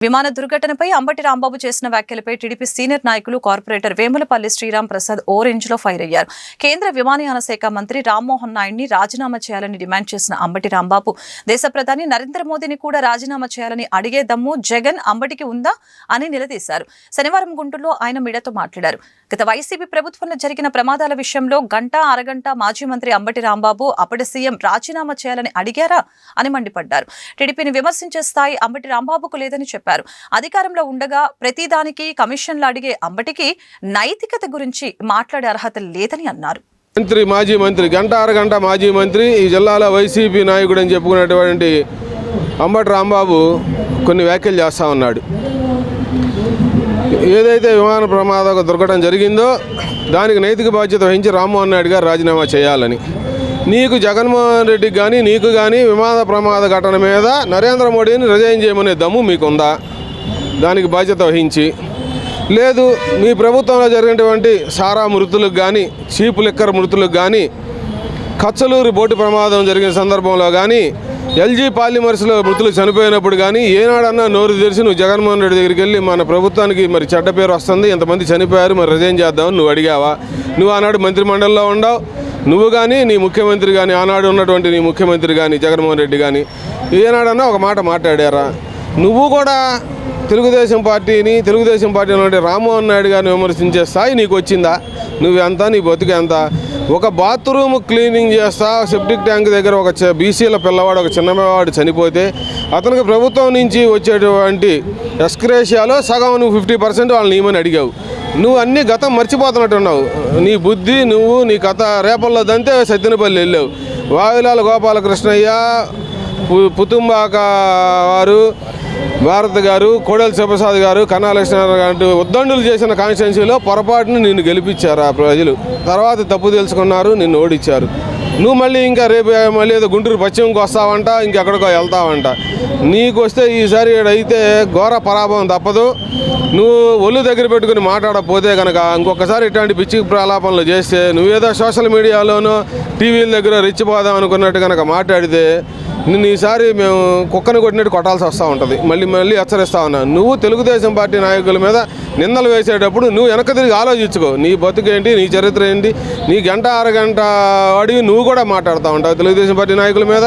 విమాన దుర్ఘటనపై అంబటి రాంబాబు చేసిన వ్యాఖ్యలపై టీడీపీ సీనియర్ నాయకులు కార్పొరేటర్ వేములపల్లి శ్రీరామ్ ప్రసాద్ ఓరెంజ్ లో ఫైర్ అయ్యారు. కేంద్ర విమానయాన శాఖ మంత్రి రామ్మోహన్ నాయుడిని రాజీనామా చేయాలని డిమాండ్ చేసిన అంబటి రాంబాబు దేశ ప్రధాని నరేంద్ర మోదీని కూడా రాజీనామా చేయాలని అడిగే దమ్ము జగన్ అంబటికి ఉందా అని నిలదీశారు. శనివారం గుంటూరులో ఆయన మీడియాతో మాట్లాడారు. గత వైసీపీ ప్రభుత్వంలో జరిగిన ప్రమాదాల విషయంలో గంట అరగంట మాజీ మంత్రి అంబటి రాంబాబు అప్పటి సీఎం రాజీనామా చేయాలని అడిగారా అని మండిపడ్డారు. టీడీపీని విమర్శించే స్థాయి అంబటి రాంబాబుకు లేదని చెప్పారు. అధికారంలో ఉండగా ప్రతిదానికి కమిషన్లు అడిగే అంబటికి నైతికత గురించి మాట్లాడే అర్హత లేదని అన్నారు. మాజీ మంత్రి గంట అరగంట మాజీ మంత్రి ఈ జిల్లాలో వైసీపీ నాయకుడు అని చెప్పుకున్నటువంటి అంబటి రాంబాబు కొన్ని వ్యాఖ్యలు చేస్తూ ఉన్నాడు. ఏదైతే విమాన ప్రమాద దుర్ఘటన జరిగిందో దానికి నైతిక బాధ్యత వహించి రామ్మోహన్ నాయుడు గారు రాజీనామా చేయాలని, నీకు జగన్మోహన్ రెడ్డికి కానీ నీకు కానీ విమాన ప్రమాద ఘటన మీద నరేంద్ర మోడీని రిజైన్ చేయమనే దమ్ము మీకుందా? దానికి బాధ్యత వహించి, లేదు మీ ప్రభుత్వంలో జరిగినటువంటి సారా మృతులకు కానీ చీప్ లిక్కర్ మృతులకు కానీ కచ్చలూరు బోటు ప్రమాదం జరిగిన సందర్భంలో కానీ ఎల్జీ పాలిమర్స్లో మృతులు చనిపోయినప్పుడు కానీ ఏనాడన్నా నోరు తెరిచి నువ్వు జగన్మోహన్ రెడ్డి దగ్గరికి వెళ్ళి మన ప్రభుత్వానికి మరి చెడ్డ పేరు వస్తుంది, ఇంతమంది చనిపోయారు, మరి రిజైన్ చేద్దామని నువ్వు అడిగావా? నువ్వు ఆనాడు మంత్రిమండలిలో ఉండవు, నువ్వు కానీ నీ ముఖ్యమంత్రి కానీ ఆనాడు ఉన్నటువంటి నీ ముఖ్యమంత్రి కానీ జగన్మోహన్ రెడ్డి కానీ ఏనాడన్నా ఒక మాట మాట్లాడారా? నువ్వు కూడా తెలుగుదేశం పార్టీని ఉన్నటువంటి రామ్మోహన్ నాయుడు గారిని విమర్శించే స్థాయి నీకు వచ్చిందా? నువ్వెంత, నీ బతుకు ఎంత? ఒక బాత్రూమ్ క్లీనింగ్ చేస్తా సెప్టిక్ ట్యాంక్ దగ్గర ఒక బీసీల పిల్లవాడు ఒక చిన్నవాడు చనిపోతే అతనికి ప్రభుత్వం నుంచి వచ్చేటువంటి ఎస్క్రేషియాలో సగం నువ్వు 50% వాళ్ళని ఇవ్వమని అడిగావు. నువ్వు అన్ని గతం మర్చిపోతున్నట్టున్నావు. నీ బుద్ధి నువ్వు నీ కథ రేపల్లో దంతే సత్యనపల్లి వెళ్ళావు. వావిలాల గోపాలకృష్ణయ్య, పుతుంబాక వారు, భారత్ గారు, కోడెల శివప్రసాద్ గారు, కన్నా లక్ష్మణరావు గారు ఉద్దండులు చేసిన కాన్స్టిట్యున్సీలో పొరపాటును నిన్ను గెలిపించారు ఆ ప్రజలు. తర్వాత తప్పు తెలుసుకున్నారు, నిన్ను ఓడించారు. నువ్వు మళ్ళీ ఇంకా రేపు మళ్ళీ ఏదో గుంటూరు పశ్చిమకి వస్తావంట, ఇంకెక్కడికో వెళ్తావంట. నీకు వస్తే ఈసారి అయితే ఘోర పరాభవం తప్పదు. నువ్వు ఒళ్ళు దగ్గర పెట్టుకుని మాట్లాడకపోతే కనుక ఇంకొకసారి ఇట్లాంటి పిచ్చి ప్రలాపనలు చేస్తే నువ్వేదో సోషల్ మీడియాలోనో టీవీల దగ్గర రెచ్చిపోదాం అనుకున్నట్టు కనుక మాట్లాడితే నిన్ను ఈసారి మేము కుక్కను కొట్టినట్టు కొట్టాల్సి వస్తూ ఉంటుంది. మళ్ళీ హెచ్చరిస్తా ఉన్నా. నువ్వు తెలుగుదేశం పార్టీ నాయకుల మీద నిందలు వేసేటప్పుడు నువ్వు వెనక తిరిగి ఆలోచించుకో. నీ బతుకేంటి, నీ చరిత్ర ఏంటి? నీ గంట అరగంట అడిగి నువ్వు కూడా మాట్లాడుతూ ఉంటావు తెలుగుదేశం పార్టీ నాయకుల మీద.